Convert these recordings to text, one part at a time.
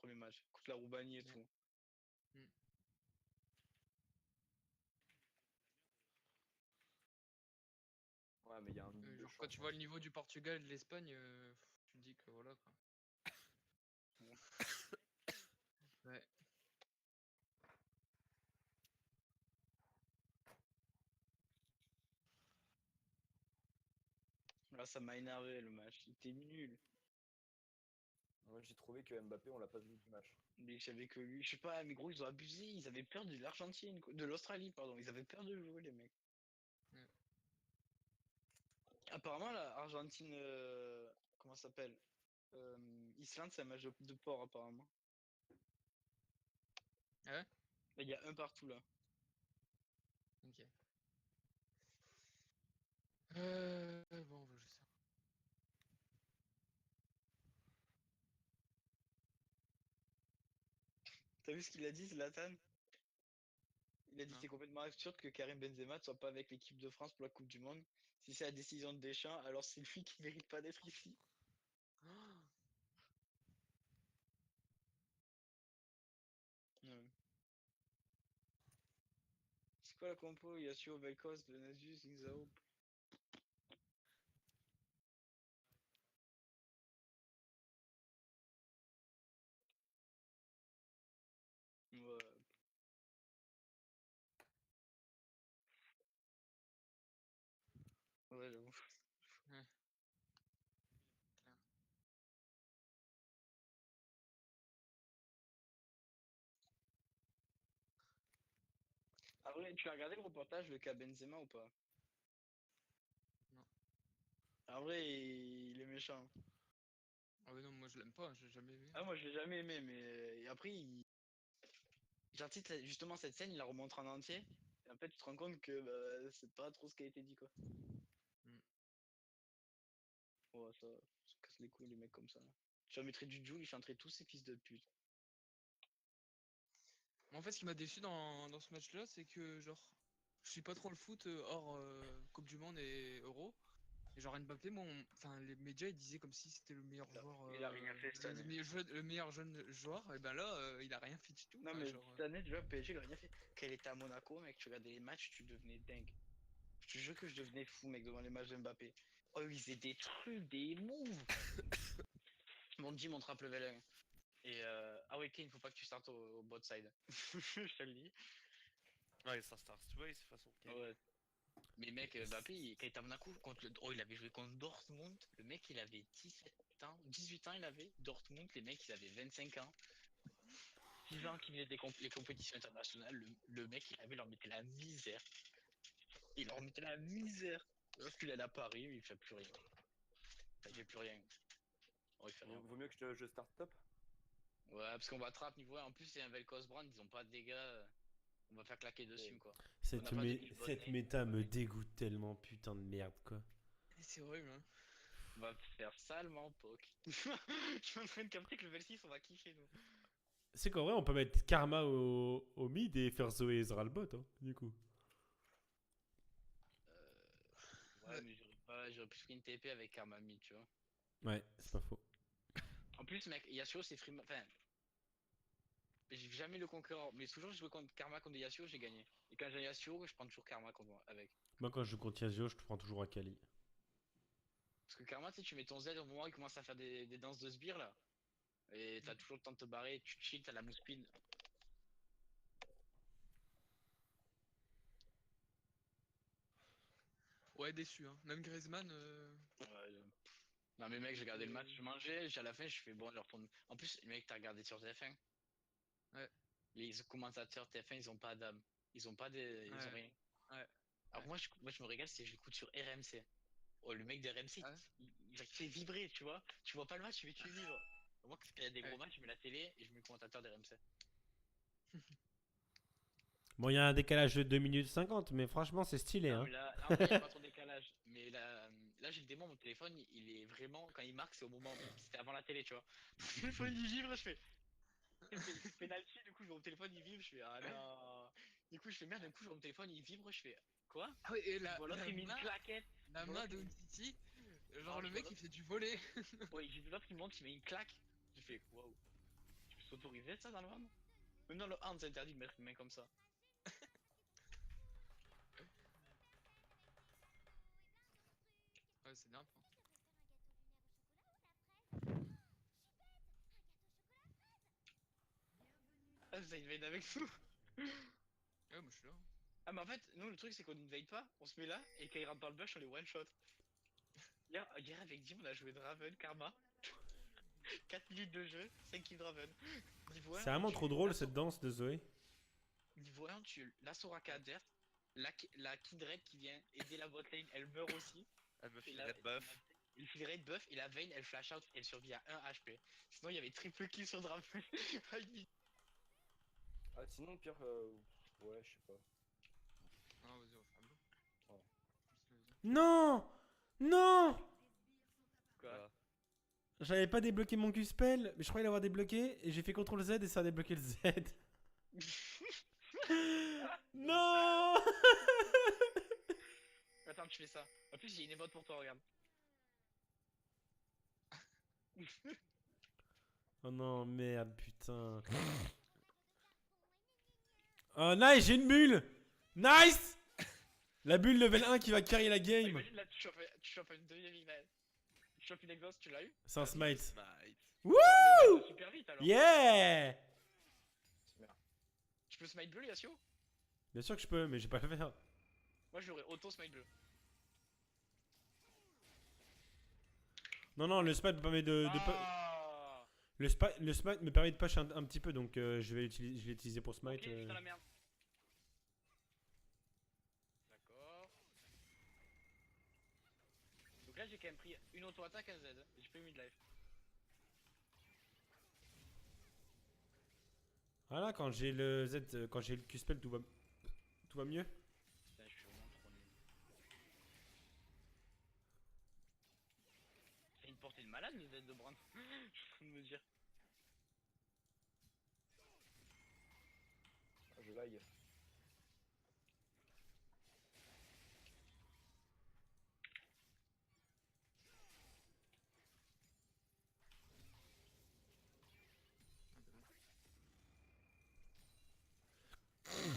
premier match, contre la Roumanie et tout. Ouais, mais il y a un Genre quand tu vois le niveau du Portugal et de l'Espagne, tu te dis que voilà quoi. Ouais. Là, ça m'a énervé le match. Il était nul. Moi, j'ai trouvé que Mbappé, on l'a pas vu du match. Mais j'avais que lui. Je sais pas, mais gros, ils ont abusé. Ils avaient peur de l'Argentine, de l'Australie, pardon. Ils avaient peur de jouer, les mecs. Ouais. Apparemment, la Argentine, comment ça s'appelle? Islande, c'est un match de porc, apparemment. Ah ouais. Il y a un partout là. Ok. Bon, je sais. T'as vu ce qu'il a dit, Zlatan? Il a dit Non. c'est complètement absurde que Karim Benzema ne soit pas avec l'équipe de France pour la Coupe du Monde. Si c'est la décision de Deschamps, alors c'est lui qui mérite pas d'être ici. Ouais. C'est quoi la compo? Yasuo, Vel'Koz, Venasius, Ingzao. Ouais. Ouais, j'avoue. Ouais. Ah vrai, tu as regardé le reportage de K Benzema ou pas? Non. En vrai, il est méchant. Ah ouais non, moi je l'aime pas, j'ai jamais vu. Ah moi je l'ai jamais aimé, mais et après genre, tu sais, justement cette scène, il la remontre en entier. Et en fait, tu te rends compte que bah, c'est pas trop ce qui a été dit quoi. Mm. Ouais, ça casse les couilles les mecs comme ça. Tu vas mettre du Jules, il chanterait tous ces fils de pute. En fait, ce qui m'a déçu dans ce match-là, c'est que genre, je suis pas trop le foot hors Coupe du Monde et Euro. Et genre Mbappé, enfin les médias ils disaient comme si c'était le meilleur joueur, Il a rien fait cette année. le meilleur jeune joueur. Et ben là, il a rien fait du tout. Non Enfin mais genre, cette année, déjà, PSG, il a rien fait. Quand il était à Monaco, mec, tu regardais les matchs, tu devenais dingue. Je te jure que je devenais fou, mec, devant les matchs de Mbappé. Oh, ils faisaient des trucs, des moves. Mon dit, mon trappe level 1. Et ah ouais, Kane, faut pas que tu startes au bot side. Je te le dis. Ouais, ça start Space de toute façon. Ah ouais. Mais mec, Mbappé, quand il était à Monaco, oh, il avait joué contre Dortmund. Le mec, il avait 17 ans, 18 ans, il avait. Dortmund, les mecs, ils avaient 25 ans. 6 ans qu'il faisait les compétitions internationales. Le mec, il leur mettait la misère. Il leur mettait la misère. Parce qu'il est à Paris, mais il fait plus rien. Enfin, il fait plus rien. Oh, il fait rien. Vaut mieux que je start top. Ouais, parce qu'on va trap niveau 1. En plus, c'est un Vel'Koz Brand, ils ont pas de dégâts. On va faire claquer dessus, quoi. On n'a pas de kill bot Cette lane, méta pas me de- dégoûte tellement, putain de merde, quoi. c'est horrible. Hein. On va faire salement poke. Je suis en train de capter que le Vel 6, on va kiffer, nous. C'est qu'en vrai, on peut mettre Karma au mid et faire Zoé Ezra le bot, hein, du coup. Ouais, mais j'aurais plus pris une TP avec Karmami, tu vois. Ouais, c'est pas faux. En plus, mec, Yasuo, c'est free. Enfin, j'ai jamais le concurrent, mais toujours je joué contre Karma contre Yasuo, j'ai gagné. Et quand j'ai Yasuo, je prends toujours Karma contre moi, avec. Moi, quand je joue contre Yasuo, je te prends toujours Akali. Parce que Karma, tu sais, tu mets ton Z au moment où il commence à faire des danses de sbire, là. Et t'as toujours le temps de te barrer, tu chill, t'as la mousse speed. Ouais, déçu. Hein. Même Griezmann. Ouais, non, mais mec, j'ai regardé le match, je euh, mangeais, à la fin, je fais bon, je retourne. En plus, mec, t'as regardé sur TF1. Ouais. Les commentateurs TF1, ils ont pas d'âme. Ils ont pas de. Ils ont Ouais. rien. Ouais. Alors Ouais. moi, je me régale, c'est je l'écoute sur RMC. Oh, le mec de RMC, Ah ouais. il fait vibrer, tu vois. Tu vois pas le match, mais tu vibres. Moi, quand il y a des gros Ouais. matchs, je mets la télé et je mets le commentateur d'RMC. Bon, il y a un décalage de 2 minutes 50, mais franchement, c'est stylé, Non, mais hein. là en vrai, il n'y a pas trop de décalage. Mais là j'ai le démon, mon téléphone, il est vraiment. Quand il marque, c'est au moment. C'était avant la télé, tu vois. Mon téléphone, il vibre, je fais. Il fait penalty, du coup, je vois mon téléphone, il vibre, je fais. Ah non. Du coup, je fais merde, du coup, je vois mon téléphone, il vibre, je fais. Quoi? Ah ouais, et Je vois l'autre, il met une claquette. Je la vois main l'autre, il de met. Umtiti, genre Ah, le je vois mec il l'autre. fait du volet. Ouais, j'ai vu l'autre, il monte, il met une claque. Je fais waouh. Je autorisé ça dans le hand? Même dans le hand, c'est interdit de mettre une main comme ça. Ouais, c'est dingue. Hein. Ah, vous invade avec nous? Ouais, moi je suis là. Hein. Ah, mais en fait, nous, le truc, c'est qu'on invade pas, on se met là, et quand ils rentrent dans le bush, on les one-shot. Hier, avec Dim, on a joué Draven, Karma. 4 minutes de jeu, 5 kills Draven. Niveau 1, C'est vraiment trop drôle cette danse de Zoé. Niveau 1, tu la Soraka adverse, la Kindred qui vient aider la botlane, elle meurt aussi. Elle me Et fait la- red buff. Il fait raid buff et la Vayne elle flash out, elle survit à 1 HP. Sinon il y avait triple kill sur Draven. Ah, sinon, pire, ouais, je sais pas. Ah, vas-y, on va faire bleu. Ouais. Non! Non! Quoi? J'avais pas débloqué mon Q-spell, mais je croyais l'avoir débloqué, et j'ai fait CTRL Z et ça a débloqué le Z. Non! Attends, tu fais ça. En plus, j'ai une émote pour toi, regarde. Oh non, merde, putain. Oh nice, j'ai une bulle! Nice! La bulle level 1 qui va carry la game. Imagine là, tu chopes une deuxième ignite. Tu chopes une exhaust, tu l'as eu? C'est un smite. Smite. Wouh! Super vite alors. Yeah! C'est merde. Tu peux smite bleu, Yasuo? Bien sûr que je peux, mais j'ai pas le faire. Moi, je l'aurais auto smite bleu. Non, non, le smite me permet Ah le smite me permet de push un petit peu, donc je l'ai utilisé pour smite. Ok, je suis dans la merde. D'accord. Donc là, j'ai quand même pris une auto-attaque à Z. J'ai pas eu mid life. Voilà, quand j'ai le Z, quand j'ai le Q-spell, tout va mieux. Putain, je suis vraiment trop nul. C'est une portée de malade le Z de Brand. Je suis en train de me dire. Ah, je lag.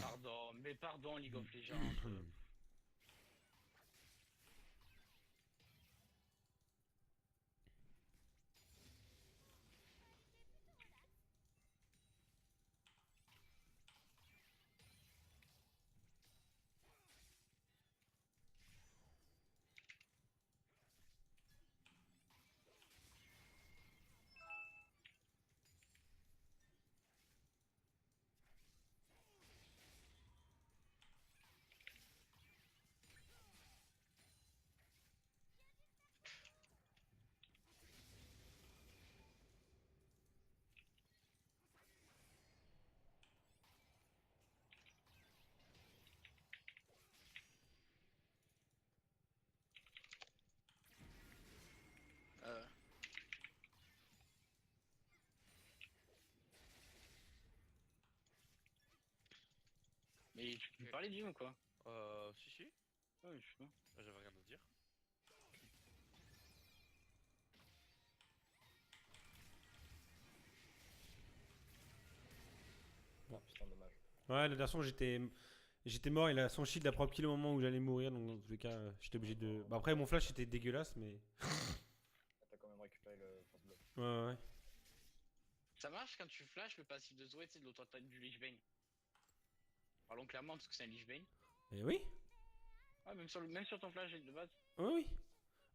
Pardon, mais pardon, League of Legends. Mais tu peux me parler du ou quoi? Si. Ah oui, je sais pas. J'avais rien à dire. Ah, putain, dommage. Ouais, le garçon, j'étais mort, il a son shield a propre kill au moment où j'allais mourir, donc dans tous les cas, j'étais obligé de. Bah, après, mon flash était dégueulasse, mais. Ah, t'as quand même récupéré le force block. Ouais. Ça marche quand tu flashes le passif de Zoé, tu sais, de l'auto-attaque du Lich Bane. Parlons clairement parce que c'est un Lich Bane. Et oui, Ah, même sur ton flash de base. oui.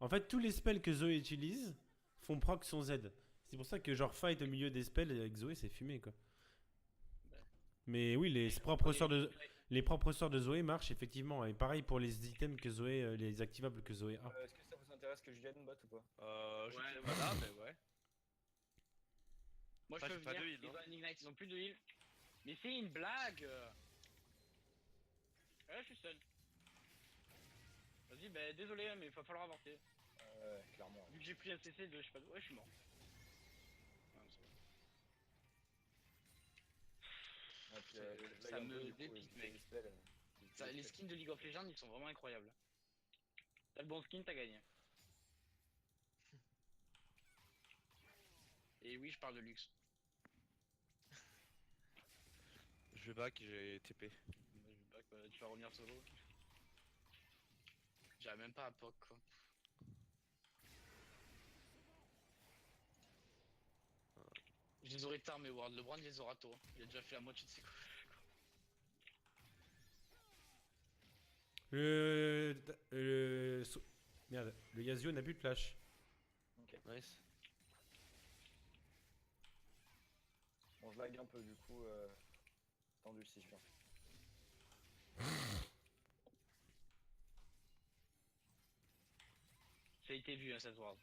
En fait, tous les spells que Zoé utilise font proc son Z. C'est pour ça que genre fight au milieu des spells avec Zoé, c'est fumé quoi. Ouais. Mais oui, les propres sorts de Zoé marchent effectivement. Et pareil pour les items que Zoé, les activables que Zoé a. Est-ce que ça vous intéresse que je vienne bot ou pas? Je Ouais, sais voilà, mais ouais. Moi Ah, je j'ai peux pas venir, de heal, ils non ont un Ignite, ils ont plus de heal. Mais c'est une blague. Ouais, je suis seul. Vas-y, bah désolé, mais il va falloir avorter. Ouais, clairement. Vu que j'ai pris un CC de je sais pas. Ouais, je suis mort. Ouais, c'est bon. Ouais, puis, Ça- le ça lag un me peu, du coup, dépite, il mec. fait des spells, Les skins de League of Legends, ils sont vraiment incroyables. T'as le bon skin, t'as gagné. Et oui, je parle de luxe. Je vais back, j'ai TP. Moi, je veux pas que tu vas revenir solo. J'arrive même pas à POC quoi. Je les aurais tard, mais Ward. LeBron les aura tôt. Il a déjà fait la moitié de ses coups. Merde, le Yasuo n'a plus de flash. Nice. Bon, je lag un peu du coup. Tendu le 6 je pense. Ça a été vu, hein, cette Ward.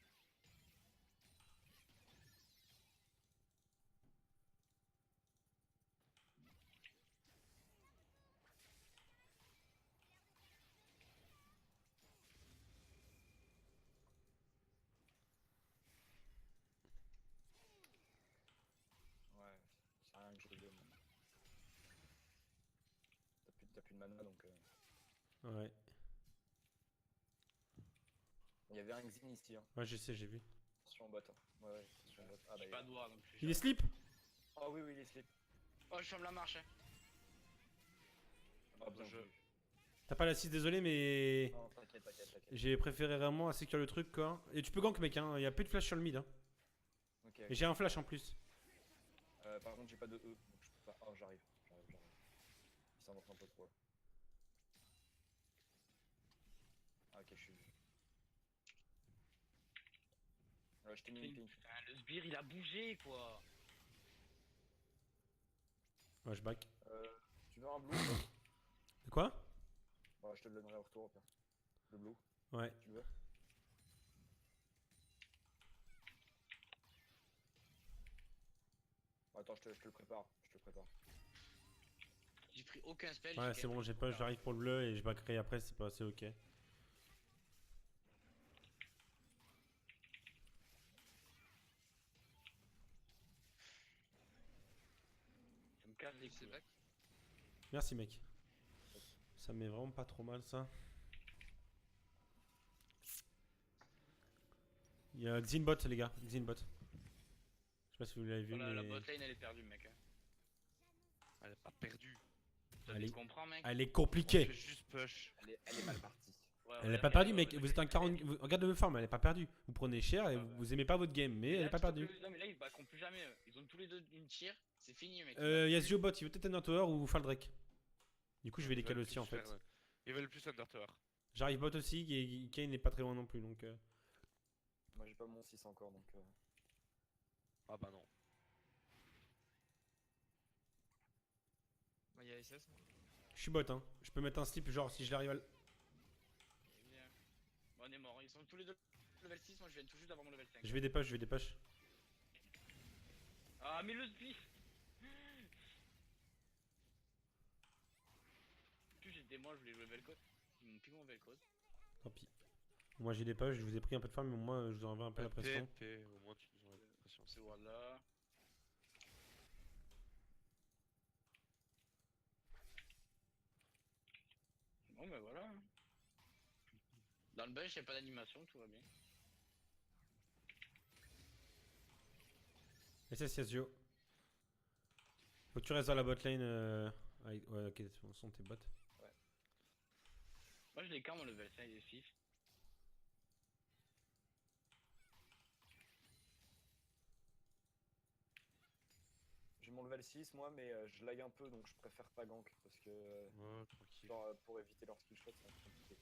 Ouais, c'est rien que je rigole. T'as plus de mana donc. Ouais, Il y avait un Xin ici, hein. ouais, je sais, j'ai vu. Attention en bot. Hein. Ouais, attention en bot. Ah J'ai bah pas de Ward non plus. Il est slip. Oh oui, oui, il est slip. Oh, je ferme la marche. Hein. Ah, bien Je- joué. T'as pas l'assist, désolé, mais Non, t'inquiète, t'inquiète. j'ai préféré vraiment à sécure le truc quoi. Et tu peux gank mec, hein. Il y a plus de flash sur le mid. Hein. Ok. Et j'ai un flash en plus. Par contre, j'ai pas de E, donc je peux pas. Oh, j'arrive. Il s'en un peu trop. Là. Ah, ok, je suis. Ouais, je t'ai mis une ping. Putain, le sbire il a bougé quoi. Ouais, je back. Tu veux un blue ou pas? De quoi? Ouais, je te le donnerai au retour, au pire. Le blue, Ouais. tu le veux? Attends, je te le prépare. J'ai pris aucun spell. Ouais, c'est bon, j'ai pas, j'arrive pour le bleu et je backerai après, c'est pas assez ok. Ça me casse les C'est couilles. back. Merci mec. Ça met vraiment pas trop mal ça. Il y a Xinbot les gars, Xinbot. Je sais pas si vous l'avez vu Voilà, la mais... bot lane elle est perdue, mec. Hein. Elle est pas perdue. Ça Allez. tu comprends, mec. Elle est On fait compliquée. juste push. Elle est mal partie. Ouais, Elle ouais, est pas mais perdue ouais, mec, ouais, vous êtes un 40... Regardez vos farms, elle est pas perdue. Vous prenez cher et Ouais, ouais. vous aimez pas votre game, mais là, elle est pas surtout perdue. que- Non, mais là ils backeront plus jamais. Eux. Ils ont tous les deux une tire. C'est fini, mec. Yasuo bot, il veut peut-être un tower ou Faldrake. Du coup je vais Ils décaler veulent aussi plus en fait. faire, ouais. Ils veulent plus Under Tower. J'arrive bot aussi, et Kane n'est pas très loin non plus donc... Moi, j'ai pas mon 6 encore, donc. Ah bah non. Bah, il y a SS. Je suis bot hein, je peux mettre un slip genre si je l'arrive à... Bien. Bon, on est mort. Ils sont tous les deux level 6. Moi je viens tout juste d'avoir mon level 5. Je vais des push, je vais des push. Ah, mais le sbire. Plus j'étais moi, je voulais jouer Vel'Koz. Ils m'ont piqué mon Vel'Koz. Tant pis. Moi j'ai des push, je vous ai pris un peu de farm mais moi je vous envoie un peu la pression. TP, au moins tu nous aurais la pression. C'est voilà. Bon, bah voilà. Dans le bench, y'a pas d'animation, tout va bien. SS Yasuo. Faut que tu restes dans la bot lane. Ouais, ok, ce sont tes bots. Moi, je les calme en level 5 et 6. J'ai mon level 6, moi, mais je lag un peu, donc je préfère pas gank. Parce que. Ouais, tranquille. Genre, pour éviter leur skill shot, c'est un peu compliqué.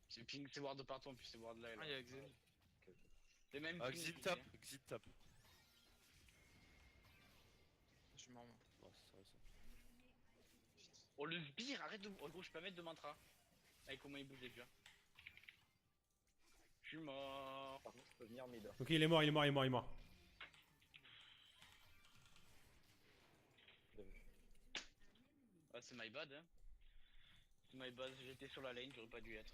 C'est ping, c'est ward de partout en plus, c'est ward là. Ah, il y a Xen. Ok, ok. C'est même Ah, ping, exit ici, tap, hein. exit tap. Je suis mort moi. Ouais, c'est vrai ça. Oh, le sbire, arrête de. Oh, gros, je peux pas mettre de mantra. Avec comment il bouge les pieds. Je suis mort. Par contre, je peux venir mid. Ok, il est mort, il est mort, il est mort, il est mort. Je l'ai vu. Ah, c'est my bad, hein. C'est my bad, j'étais sur la lane, j'aurais pas dû être.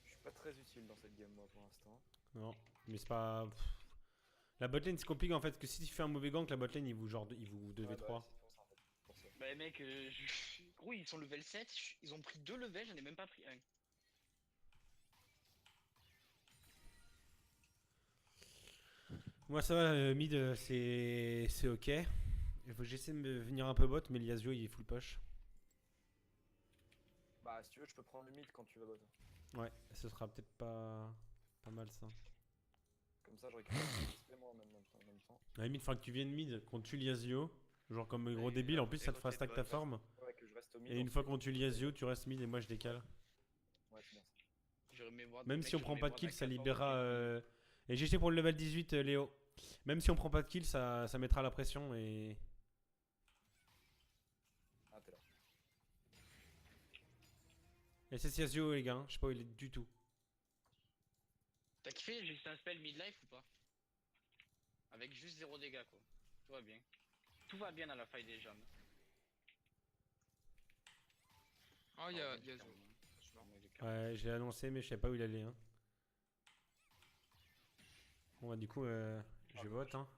Je suis pas très utile dans cette game, moi, pour l'instant. Non, mais c'est pas... La botlane c'est compliqué en fait, que si tu fais un mauvais gank, la botlane il vous genre il vous 2v3. Ouais, bah, c'est pour ça, en fait. Pour ça. Bah, mec, gros, ils sont level 7, ils ont pris 2 levels, j'en ai même pas pris un. Moi ça va, mid c'est ok. Il faut que j'essaie de me venir un peu bot, mais Liasio il est full push. Bah, si tu veux, je peux prendre le mid quand tu vas bot. Ouais, ce sera peut-être pas mal ça. Comme ça, je récupère le XP moi en même temps. À la limite, faudra que tu viennes mid, qu'on tue Liasio. Genre comme un gros Ouais, débile, en plus et ça te fera côté stack bot, ta ouais. forme. Ouais, que je reste au mid. Et une fois qu'on tue Liasio, tu restes mid et moi je décale. Ouais, c'est bien ça. Je remets ward- Même mec, si on je prend remets pas de ward kill, à ça 14, libérera. et Et GG pour le level 18, Léo. Même si on prend pas de kill, ça mettra la pression et. Ah, t'es là. Et c'est Liasio les gars, hein. Je sais pas où il est du tout. T'as kiffé juste un spell midlife ou pas? Avec juste 0 dégâts quoi. Tout va bien. Tout va bien à la faille des jambes. Ah, il y a Oh, Zo. carrément. Je suis mort. Il est carrément- Ouais, je l'ai annoncé, mais je savais pas où il allait. Hein. Bon, bah, du coup, je vote. Hein.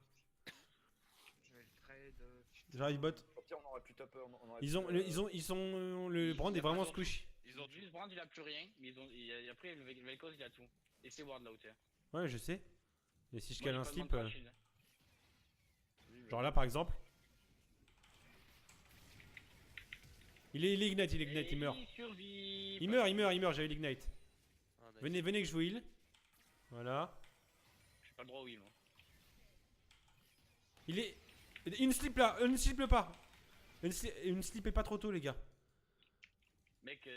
Je vais le trade. Putain. J'arrive bot. Au pire, on aurait pu top. On aurait Ils pu, ont, ils ont, le brand Il est a pas vraiment sur tout. squishy. Ils ont juste Brand il a plus rien, mais ils ont. Après le Vel'Koz il a tout. Et c'est ward là où t'es. Ouais, je sais. Et si je Moi, cale j'ai un pas de slip, mantra shield. genre là par exemple. Il est ignite, Et il meurt. survit. Il meurt, j'avais l'ignite. Ah, nice. Venez que je vous heal. Voilà. J'ai pas le droit oui moi. Il est. Une slip là, une slip le pas. Une slip est pas trop tôt, les gars. Mec,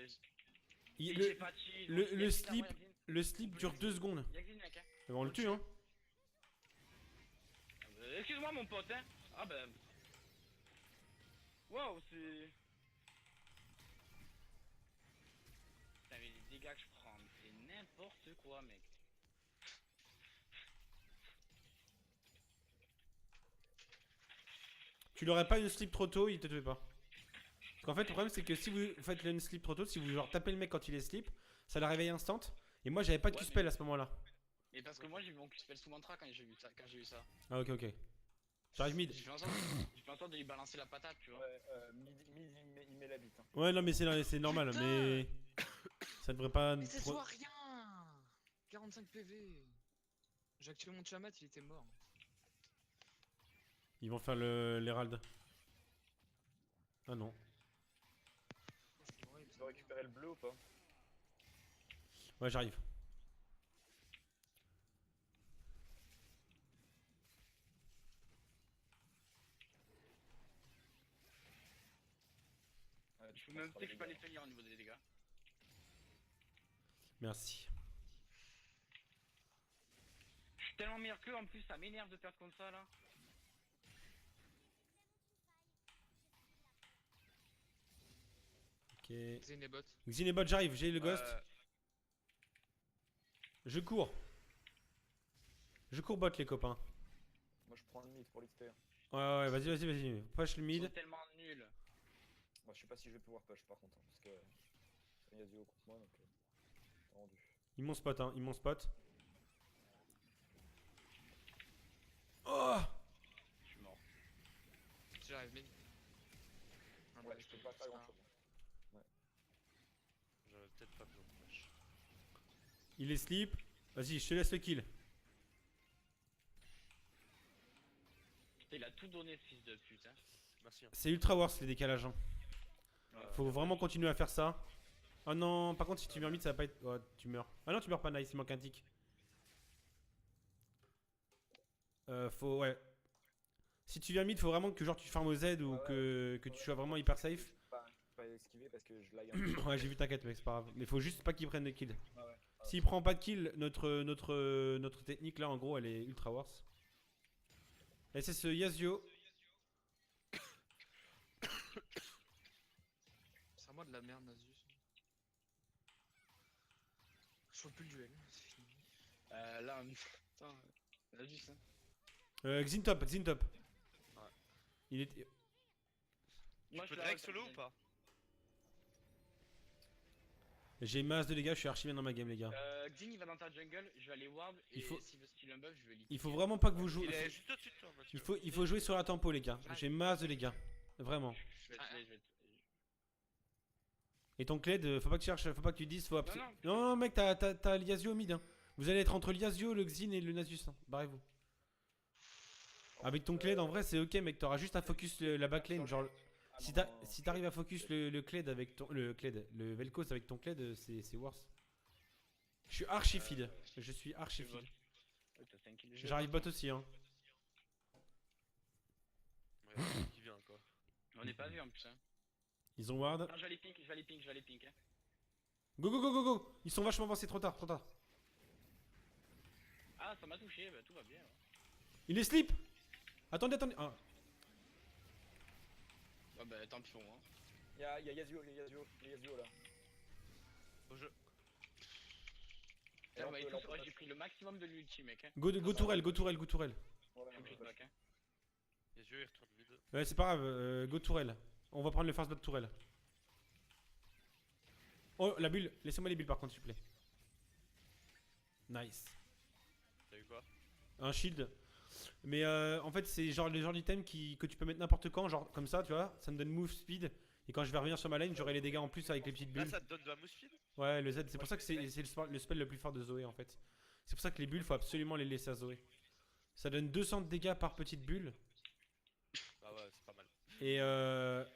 Il- j'ai le, pas de shield, le- Yaxin, le là, slip- moi, Yaxin. le slip dure 2 secondes. Yaxin, mec, hein. On le tue, hein. Excuse-moi mon pote, hein. Ah ben. Waouh, c'est. Putain, mais les dégâts que je prends, mais c'est n'importe quoi, mec. Tu l'aurais pas une slip trop tôt, il te tuait pas. Parce qu'en fait, le problème c'est que si vous faites une slip trop tôt, si vous genre tapez le mec quand il est slip, ça la réveille instant. Et moi j'avais pas de Ouais, Q-spell mais- à ce moment-là. Et parce que moi j'ai vu mon spell sous mantra quand j'ai vu ça. Quand j'ai eu ça. Ah, ok. J'arrive mid. J'ai fait en sorte de lui balancer la patate, tu vois. Ouais, mid, il met la bite. Hein. Ouais, non, mais c'est normal, Putain. mais. Ça devrait pas. Mais c'est trop- soit rien. 45 PV. J'ai activé mon Chamat, il était mort. Ils vont faire l'Herald. Ah non. Je suis horrible, Tu veux récupérer le bleu ou pas? Ouais, j'arrive. Ouais, Je tu peux même penses peut-être que je peux les les finir au niveau des dégâts. Merci. Je suis tellement meilleur qu'eux en plus, ça m'énerve de perdre comme ça là. Ok. C'est une bot. Xenebot, j'arrive, j'ai le ghost. Je cours. Je cours bot, les copains. Moi, je prends le mid pour l'XP. Ouais, vas-y. Push le Ils mid. sont tellement nuls. Moi, je sais pas si je vais pouvoir push par contre. Hein, parce que. Il y a Zio contre moi donc. Rendu. Ils m'ont spot, hein, ils m'ont spot. Oh! Je suis mort. J'arrive, mid. Ah, Ouais, bah, je peux pas faire grand chose. J'aurais peut-être pas besoin de flash. Il est slip. Vas-y, je te laisse le kill. Putain, il a tout donné ce fils de pute. Hein. Merci. Hein. C'est ultra worse les décalages. Hein. Ouais, Faut vraiment continuer à faire ça. Oh non, par contre, si tu meurs mid, ça va pas être. Oh, tu meurs. Ah non, tu meurs pas, nice, il manque un tic. Faut. Ouais. Si tu viens mid, faut vraiment que genre tu farmes au Z ou que tu sois vraiment hyper safe. Je peux pas esquiver parce que je lag un peu. Ouais, j'ai vu, t'inquiète, mec, c'est pas grave. Mais faut juste pas qu'il prenne de kill. Ah ouais. S'il prend pas de kill, notre technique là, en gros, elle est ultra worse. Et c'est ce Yasuo. C'est à moi de la merde, Nasus. Je fais plus le duel, c'est fini. Là, putain, la juste. Hein. Xintop. Ouais. Il est. Moi, Tu peux je drag solo ou pas? J'ai masse de dégâts, je suis archi bien dans ma game, les gars. Xing il va dans ta jungle, je vais aller ward et Il faut- s'il veut steal un buff, je vais liquider. Il faut vraiment pas que vous jouiez. Il est juste au-dessus de toi, Mathieu. Il faut jouer sur la tempo, les gars. J'ai masse de dégâts. Vraiment. Je vais te je vais te- Et ton Kled, faut pas que tu cherches, faut pas que tu dises, faut Non, non, mec, t'as Liasio au mid. Hein. Vous allez être entre Liasio, le Xin et le Nasus. Hein. Barrez-vous. Avec ton Kled, en vrai, c'est ok, mec. T'auras juste à focus la backlane. Genre, Ah, si non, t'as- non, si t'arrives à focus le Kled avec ton. Le Vel'Koz avec ton Kled, c'est worse. Je suis archi feed. Je suis archi Je feed. vote. Ouais, t'as 5 kills. J'arrive bot aussi, hein. Ouais, c'est qui vient quoi. On n'est pas vu en plus. Hein. Ils ont ward. Non, je vais aller pink, je vais aller pink, je vais aller pink. Hein. Go, go, go, go, go. Ils sont vachement avancés, trop tard, trop tard. Ah, ça m'a touché, bah tout va bien. Ouais. Il est slip. Attendez, attendez. Ah. Ouais, bah tant pis pour moi. Y'a Yasuo, les Yasuo là. Au jeu. Et Là, on bah, peut leur ouais, j'ai pris le maximum de l'ulti, mec. Hein. Go tourelle, go tourelle, go tourelle. Voilà, Faut que je on peut- back, hein. Les yeux ils retournent mid. Ouais, c'est pas grave, go tourelle. On va prendre le first blood tourelle. Oh, la bulle. Laissez-moi les bulles par contre, s'il vous plaît. Nice. T'as eu quoi? Un shield. Mais en fait, c'est genre le genre d'item que tu peux mettre n'importe quand, genre comme ça, tu vois. Ça me donne move speed. Et quand je vais revenir sur ma lane, j'aurai les dégâts en plus avec les petites Là bulles. ça te donne de la mousse speed? Ouais, le Z, c'est pour ça que c'est le spell le plus fort de Zoé en fait. C'est pour ça que les bulles, faut absolument les laisser à Zoé. Ça donne 200 de dégâts par petite bulle. Ah ouais, c'est pas mal.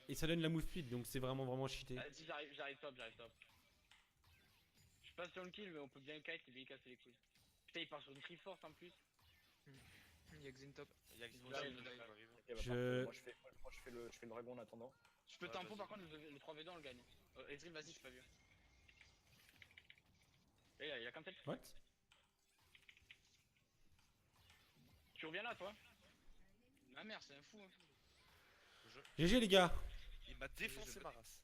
Et ça donne la move speed, donc c'est vraiment cheaté. Vas-y, j'arrive top, j'arrive top. Je suis pas sur le kill, mais on peut bien le kite et bien casser les couilles. Putain, il part sur une Triforce en plus. Il y a Xin top. Il y a qui sont Là, là, il qui nous arrive. arrivent. Ok, bah, Je- parfait. Moi je fais le dragon en attendant. Je peux Ouais, tempo vas-y. par contre, le 3v2 on le gagne. Ezreal, vas-y, je suis pas vu. Et là, il a cancel. What? Tu reviens là, toi? Ma mère, c'est un fou. Hein. GG les gars. Il m'a défoncé ma race.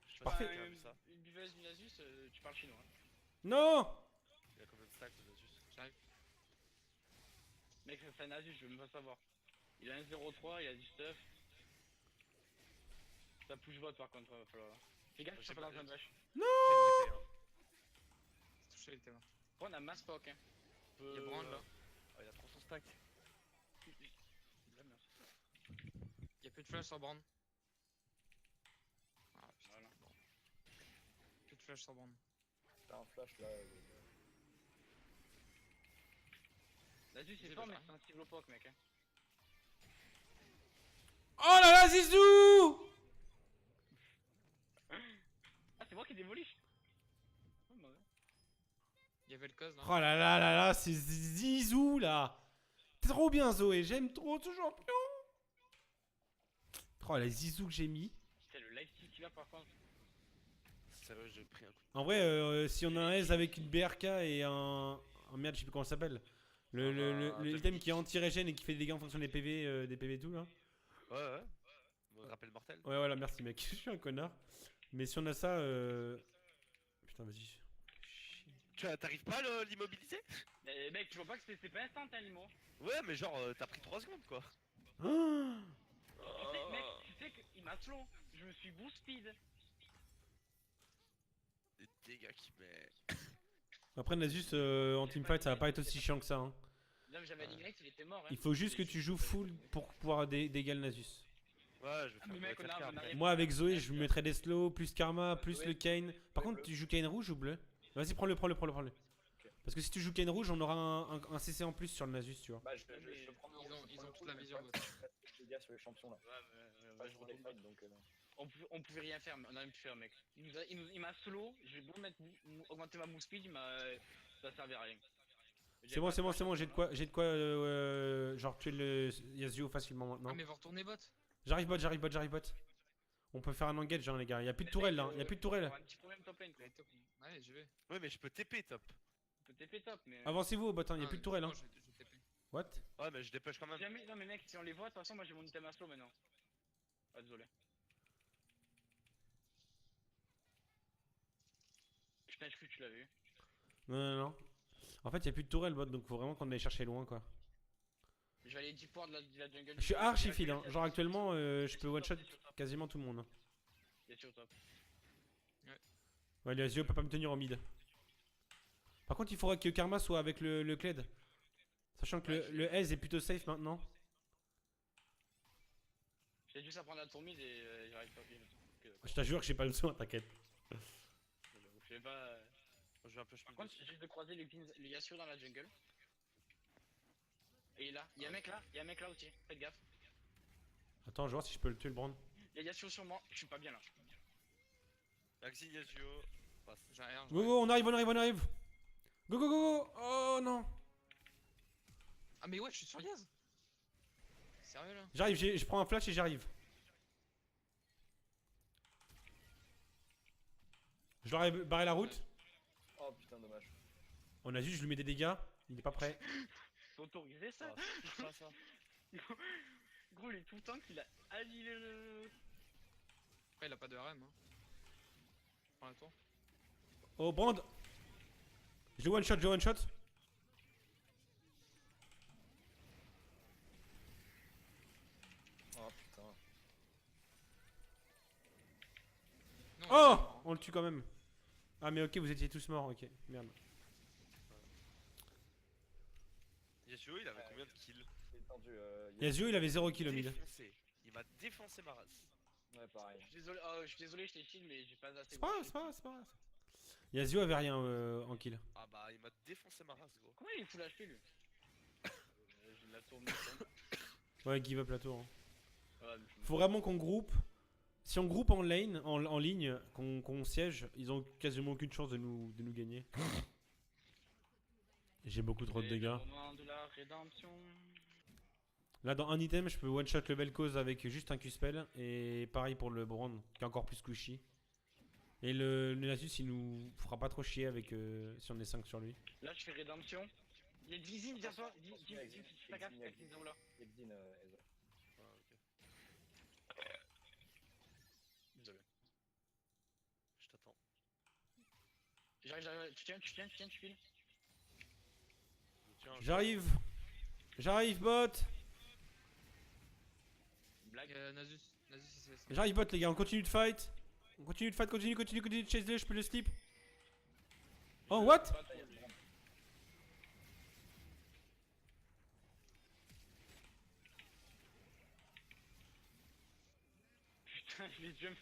Je sais pas Parfait. si t'as vu ça. Une buveuse du Nasus, tu parles chinois. Hein. Non. Il y a combien de stacks de Nasus? J'arrive. Mec, c'est un Nasus, je veux même pas savoir. Il a un 0-3, il a du stuff. Ça push bot par contre, va falloir. Fais gaffe, je J'ai suis pas pas- dans un vache. J'ai le TP, hein. C'est touché les terrains. Après, on a mass poke, hein. Il y a Brand là. Oh, il a 300 stacks. De la merde. Il y a plus de flash sur Brand. Ah putain, Voilà. bon. Plus de flash sur Brand. T'as un flash là. Nasus, c'est J'ai fort, le mais flash. c'est un cible au poke, mec. Hein. Oh là là, Zizou. Ah, c'est moi qui démolis. Oh, bah ouais. Il y avait le cause là. Oh là là là là, c'est Zizou là. Trop bien Zoé, j'aime trop ce champion. Oh la Zizou que j'ai mis. Putain, le life steal qu'il a par contre. Sérieux, j'ai pris un coup. En vrai, si on a un S avec une BRK et un merde, je sais plus comment ça s'appelle. L'item qui est anti-régène et qui fait des dégâts en fonction des PV et tout là. Ouais. Bon, rappel mortel. Ouais, voilà, merci mec, je suis un connard. Mais si on a ça, putain, vas-y. T'arrives pas à l'immobiliser? Mais mec, tu vois pas que c'est pas instant, hein, Limo. Ouais, mais genre, t'as pris 3 secondes quoi. Ah. Tu sais, mec, tu sais qu'il m'a slow. Je me suis boost speed. Des dégâts qui met. Après, Nasus en teamfight, ça va pas être aussi chiant que ça. Hein. Non, mais j'avais un ignite, il était mort. Hein. Il faut juste que tu joues full pour pouvoir dégaler Nasus. Ouais, je vais Ah, faire mais mec, ouais, on a- faire on a- après. Moi, avec Zoé, je lui mettrais des slows, plus Karma, plus Ouais. le Kane. Par contre, tu joues Kane rouge ou bleu? Vas-y, prends-le. Parce que si tu joues Kane rouge, on aura un CC en plus sur le Nasus, tu vois. Bah, je mais peux prendre ils ont- je ils prends ont le toute coup, la mais vision, pas- ouais. pas les gars sur les champions là. Ouais, Pas je sur les retourne. fights donc. On pouvait rien faire, mais on a rien pu faire, mec. Il m'a solo, j'ai beau augmenter ma move speed, ça servait à rien. C'est bon, j'ai de quoi genre tuer le Yasuo facilement maintenant. Ah mais vous retournez bot. J'arrive bot. On peut faire un engage, hein, les gars. Y'a plus de tourelle là, y'a plus de tourelle. On a un petit problème top lane, quoi. Allez, top. Allez, j'y vais. Ouais, mais je peux TP top. On peut TP top, mais. Avancez-vous au bot, hein, y'a Ah, plus de tourelle. Hein. moi, je vais TP. What? Ouais, mais je dépêche quand même. Jamais, non, mais mec, si on les voit, de toute façon, moi j'ai mon item à slow maintenant. Ah, désolé. Putain, je crois que tu l'as vu. Non. En fait, y'a plus de tourelle bot, donc faut vraiment qu'on aille chercher loin quoi. Je vais aller deep ward de la jungle. Je suis archi feed, hein. Genre actuellement, je peux one shot quasiment tout le monde. Hein. Il est sur top. Ouais, le Yasuo peut pas me tenir en mid. Par contre, il faudra que Karma soit avec le Kled. Sachant que le S est plutôt safe maintenant. J'ai juste à prendre la tour mid et j'arrive pas bien. Je t'assure que j'ai pas le soin, t'inquiète. Je sais pas. Je vais un peu Par contre, j'ai juste de croiser les Yasuo dans la jungle. Et là, il y a un mec là aussi, faites gaffe. Attends, je vais voir si je peux le tuer le Brand. Il y a Yasuo sur moi, je suis pas bien là. Maxi Yasuo. Passe. J'ai rien. Go, go, on arrive, on arrive, on arrive. Go, go, go, go. Oh non. Ah, mais ouais, je suis sur Yaz. Sérieux là? J'arrive, je prends un flash et j'arrive. Je leur ai barré la route. Oh putain, dommage. On a juste, je lui mets des dégâts. Il est pas prêt. Faut autoriser ça. Pas ça. Gros, il est tout le temps qu'il a annihilé le. Après, il a pas de RM. Hein. Prends la tour. Oh, Brand. Je le one shot, je le one shot. Oh putain. Non, Oh, on le tue quand même. Ah mais ok, vous étiez tous morts, ok. Merde. Yasuo, il avait combien de kills? C'est tendu. Yasuo, il avait 0 kill au mid. Défoncé. Il m'a défoncé ma race. Ouais, pareil. Je suis désolé, je t'ai chill, mais j'ai pas assez. C'est pas grave, c'est pas grave, c'est pas grave. Yasuo avait rien en kill. Ah bah, il m'a défoncé ma race, gros. Comment il est full HP lui? J'ai la tour. Ouais, give up la tour. Hein. Ouais, Faut vraiment qu'on groupe. Si on groupe en lane, en ligne, qu'on siège, ils ont quasiment aucune chance de nous gagner. J'ai beaucoup trop de dégâts. De la rédemption. Là, dans un item, je peux one shot le Vel'Koz avec juste un Q-spell. Et pareil pour le Brand, qui est encore plus squishy. Et le Nasus, il nous fera pas trop chier avec si on est 5 sur lui. Là, je fais rédemption. Il y a Dizzy derrière toi. Dis, fais gaffe, Exine, cette zone là. Exine, Ezo. Ah, ok. Désolé. Je t'attends. J'arrive, tu tiens, tu files. Tiens, J'arrive. J'arrive, bot. Blague. Nasus, il s'est laissé. J'arrive, bot, les gars. On continue de fight. On continue de fight, continue de chase-le. Je peux le slip. Oh, what? Putain, je l'ai jump.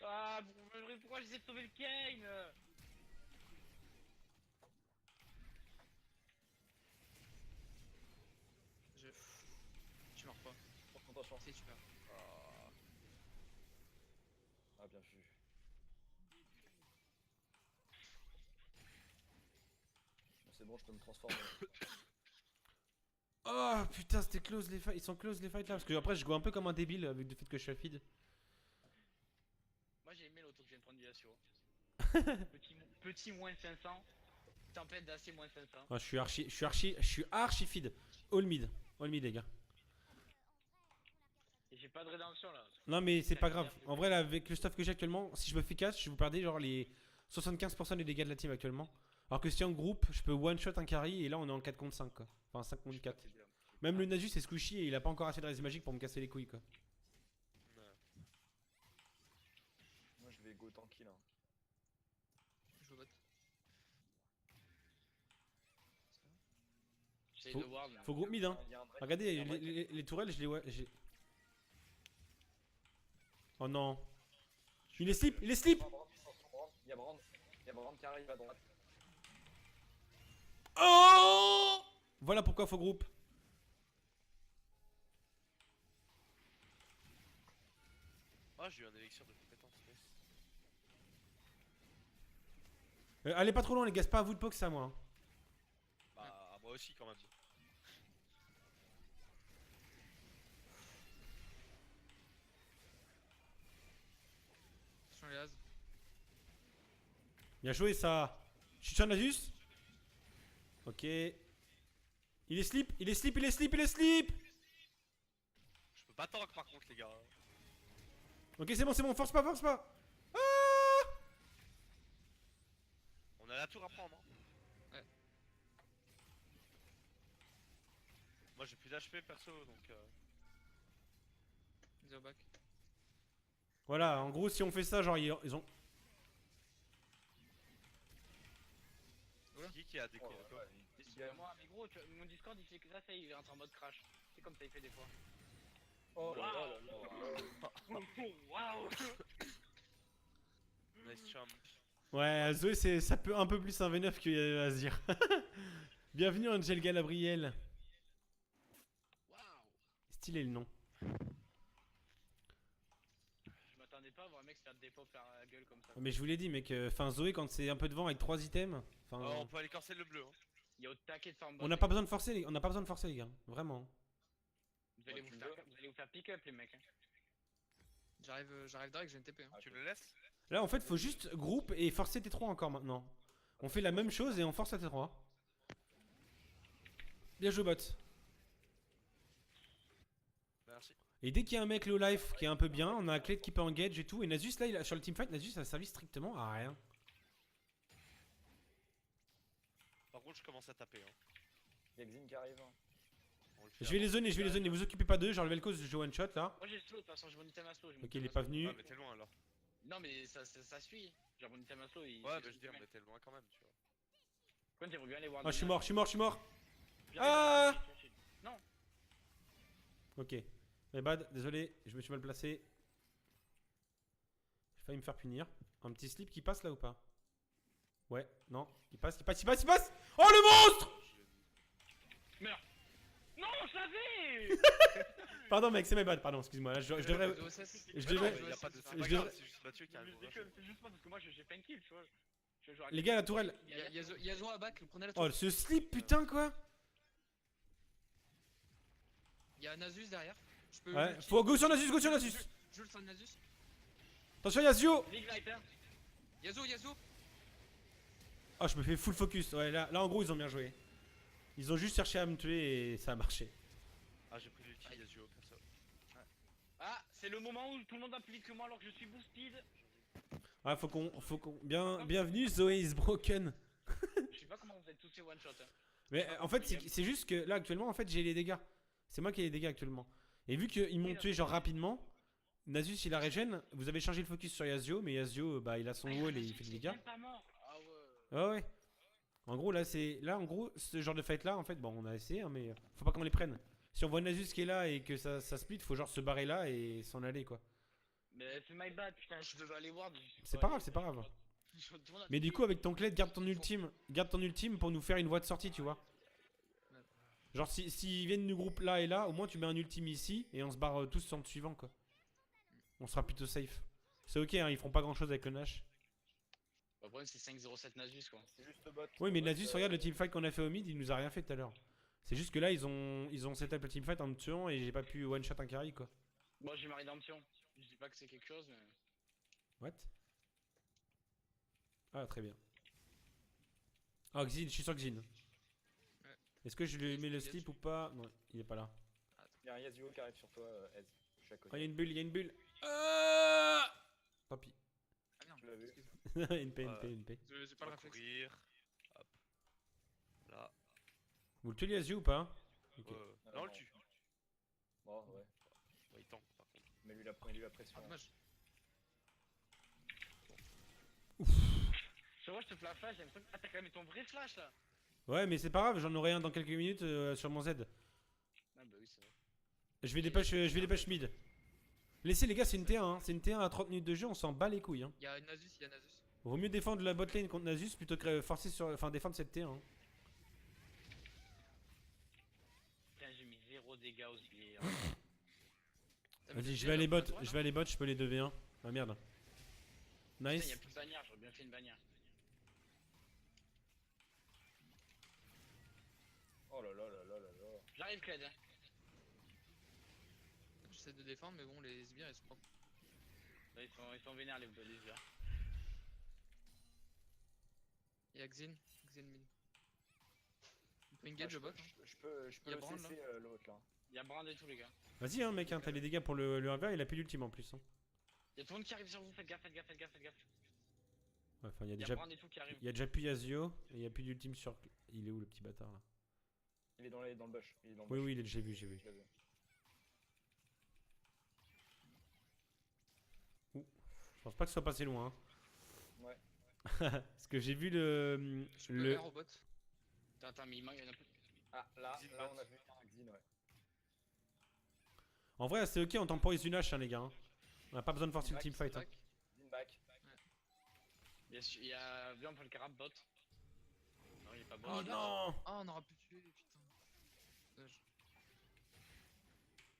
Ah, pourquoi j'essaie de sauver le Kane? Tu meurs pas. Attention. Si, tu meurs. Ah, bien vu. Bon, c'est bon, je peux me transformer. Oh putain, c'était close les fights. Ils sont close les fights là. Parce que après, je go un peu comme un débile avec le fait que je suis à feed. Moi j'ai aimé l'auto que je viens de prendre du Yasuo. Petit moins 500. Tempête d'acier moins 500. Ah, je suis archi feed. All mid, les gars. Et j'ai pas de rédemption là. Non mais c'est pas grave. En vrai là, avec le stuff que j'ai actuellement, si je me fais catch, je vous perdais genre les 75% des dégâts de la team actuellement. Alors que si en groupe, je peux one shot un carry et là on est en 4 contre 5 quoi. Enfin 5 contre 4. C'est bien. Même le Nasus est squishy et il a pas encore assez de raise magique pour me casser les couilles quoi. Ouais. Moi, je vais go tranquille. Hein. Je veux battre. J'essaie Faut- de ward là. Faut groupe mid hein. Il y a un break. Regardez Il y a un break. les tourelles, je les ouais. Oh non. Il est slip, il est slip. Il y a Brand qui arrive à droite. Oh. Voilà pourquoi faut groupe. Ah, j'ai eu un élixir de compétence. Allez pas trop loin les gars, c'est pas à vous de poke ça moi. Hein. Bah, moi aussi quand même. Attention les As. Bien joué ça. Je suis sur Nasus. Ok. Il est slip, il est slip, il est slip, il est slip. Je peux pas tank par contre, les gars. Ok c'est bon, force pas, force pas. Ah. On a la tour à prendre. Hein. Ouais. Moi j'ai plus d'HP perso donc. Zero back. Voilà, en gros si on fait ça, genre ils ont... Voilà. C'est qui a déco Oh, ouais, Moi, mais gros, mon Discord il fait que ça, il rentre en mode crash. C'est comme ça il fait des fois. Oh là là Wow. là là. Waouh! Nice champ. Ouais, Zoé ça peut un peu plus un V9 que Azir. Bienvenue Angel Galabriel. Stylé le nom. Je m'attendais pas à voir un mec se faire dépop la gueule comme ça. Mais je vous l'ai dit, mec. Enfin, Zoé, quand c'est un peu devant avec 3 items. Enfin, Oh, on peut aller cancel le bleu. Hein. Il y a au taquet de farm. on n'a pas besoin de forcer, on n'a pas besoin de forcer, les gars. Vraiment. Vous allez vous faire pick up les mecs. Hein. J'arrive direct, j'ai une TP. Hein. Ah, Tu ok. me le laisses? Là, en fait, faut juste groupe et forcer T3 encore maintenant. On fait la même chose et on force à T3. Bien joué, bot. Merci. Et dès qu'il y a un mec low life qui est un peu bien, on a la clé qui peut engage et tout. Et Nasus, là, sur le teamfight, Nasus a servi strictement à rien. Par contre, je commence à taper. Hein. Il y a Xin qui arrive. Hein. On le fait Je vais les zoner, vous occupez pas d'eux. Genre le Vel'Koz, je joue one shot là. Moi j'ai slow de toute façon, j'ai mon item à slow. Ok, il est pas venu. Ah, mais t'es loin alors. Non mais ça suit. Genre mon item à slow il. Ouais, il- mais je veux dire, mais t'es loin quand même, tu vois. Quand t'aimerais bien aller voir. Oh, je suis mort, je suis mort, je suis mort. J'arrive. Ah Non. Ok. Mais bad, désolé, je me suis mal placé. J'ai failli me faire punir. Un petit slip qui passe là ou pas? Ouais, non, il passe, il passe, il passe, il passe. Oh le monstre! Meurs. Non, je savais. Pardon mec, c'est mes bad, pardon, excuse-moi. Là, je devrais... De OSS. je Ah non, devrais- de Il y a OSS, pas de. c'est C'est pas pas je grave. grave, c'est juste Mathieu qui a Je un gros rush. déconne, c'est juste pas parce que moi j'ai pas une kill, tu vois. Je joue à Les gars, la tourelle. Il y a Zo à back, prenez la tour. Oh, ce slip, putain, quoi. Il y a Nasus derrière. Je peux. Ouais, ulti. faut go sur Nasus, go sur Nasus. Je le sens de Nasus. Attention, Yasuo. League Viper. Yasuo. Oh, je me fais full focus. Ouais, là en gros, ils ont bien joué. Ils ont juste cherché à me tuer et ça a marché. Ah, j'ai pris l'ulti Yasuo, perso. Ah, c'est le moment où tout le monde va plus vite que moi alors que je suis boosted. Ah, faut qu'on. Bienvenue, Zoé is broken. Je sais pas comment vous êtes tous ces one shot. Hein. Mais en fait, c'est juste que là, actuellement, en fait, j'ai les dégâts. C'est moi qui ai les dégâts actuellement. Et vu qu'ils m'ont tué genre rapidement, Nasus il a régène. Vous avez changé le focus sur Yasuo, mais Yasuo, bah, il a son wall et il fait des dégâts. Même pas mort. Ah ouais. Ouais, ouais. En gros, là, en gros, ce genre de fight là, en fait, bon, on a essayé, hein, mais faut pas qu'on les prenne. Si on voit Nasus qui est là et que ça split, faut genre se barrer là et s'en aller, quoi. Mais c'est my bad, putain, je devais aller voir. C'est pas grave, c'est pas grave. Mais du coup, avec ton clé, garde ton ultime pour nous faire une voie de sortie, tu vois. Genre, s'ils viennent du groupe là et là, au moins tu mets un ultime ici et on se barre tous sur le suivant, quoi. On sera plutôt safe. C'est ok, hein, ils feront pas grand chose avec le Nash. Le problème c'est 5-0-7 Nasus quoi. C'est juste bot. Oui, mais Nasus, regarde le teamfight qu'on a fait au mid, il nous a rien fait tout à l'heure. C'est juste que là, ils ont setup le teamfight en me tuant et j'ai pas pu one shot un carry, quoi. Moi j'ai ma rédemption. Je dis pas que c'est quelque chose, mais. What? Ah, très bien. Ah, Xin, je suis sur Xin. Est-ce que je lui mets le slip ou pas? Non, il est pas là. Il y a un Yasuo qui arrive sur toi, Ez. Je suis à Oh, il y côté. a une bulle, il y a une bulle. Ah tant pis. Ah merde, Tu l'as vu. excuse-moi. NP, NP. J'ai pas On le va réflexe. courir. Hop. Là. Vous le tuez Yasuo ou pas? Ok. Ah, Là, on le non. tue. Bon, ouais. Ouais, il tank par contre. Mais lui la pression. Ah, dommage. Je vois, je te fais la flash, j'ai l'impression que. Ah, t'as quand même mis ton vrai flash là. Ouais, mais c'est pas grave, j'en aurai un dans quelques minutes sur mon Z. Ah, bah oui, c'est vrai. Je vais dépêche mid. Laissez les gars, c'est une T1, hein. C'est une T1 à 30 minutes de jeu, on s'en bat les couilles. Hein. Il y a Nasus. Vaut mieux défendre la botlane contre Nasus plutôt que forcer sur. Enfin, défendre cette T1. Hein. Putain, j'ai mis 0 dégâts aux pieds. Vas-y, je vais aller bot, je peux les 2v1. Ah merde. Putain, Nice. y'a plus de bannière, j'aurais bien fait une bannière. Oh là là là là là là. J'arrive, Cled. Hein. J'essaie de défendre, mais bon, les sbires ils se prennent. Là, ils sont vénères les gars. Il y a Xin mid. On peut engage le bot. Hein. Je peux Il y a le Brand, cesser l'autre là. Y'a Brand et tout, les gars. Vas-y, hein, mec, hein, t'as les dégâts pour le 1v1, il a plus d'ultime en plus. Hein. Y'a tout le monde qui arrive sur vous, faites gaffe. Ouais, enfin, il y a Y'a déjà. Brand et tout qui arrive. Il y a déjà plus Yasuo et il y a plus d'ultime sur. Il est où le petit bâtard là? Il est dans le bush. Il est dans le Oui, bush. oui, j'ai vu. Je l'ai vu. Je pense pas que ce soit passé loin. Hein. Ouais. Parce que j'ai vu le. Je peux R au bot. Attends, mais il manque. y'en a plus. Ah, là Xin on bot. a vu un Xin, ouais. En vrai, c'est ok, on temporise une hache, hein, les gars. Hein. On a pas besoin de forcer le Back, teamfight. Hein. Xin back. Y'a. Viens, on peut le carab bot. Non, il est pas bon. Oh non! Ah, on aura pu tuer, putain. Dommage.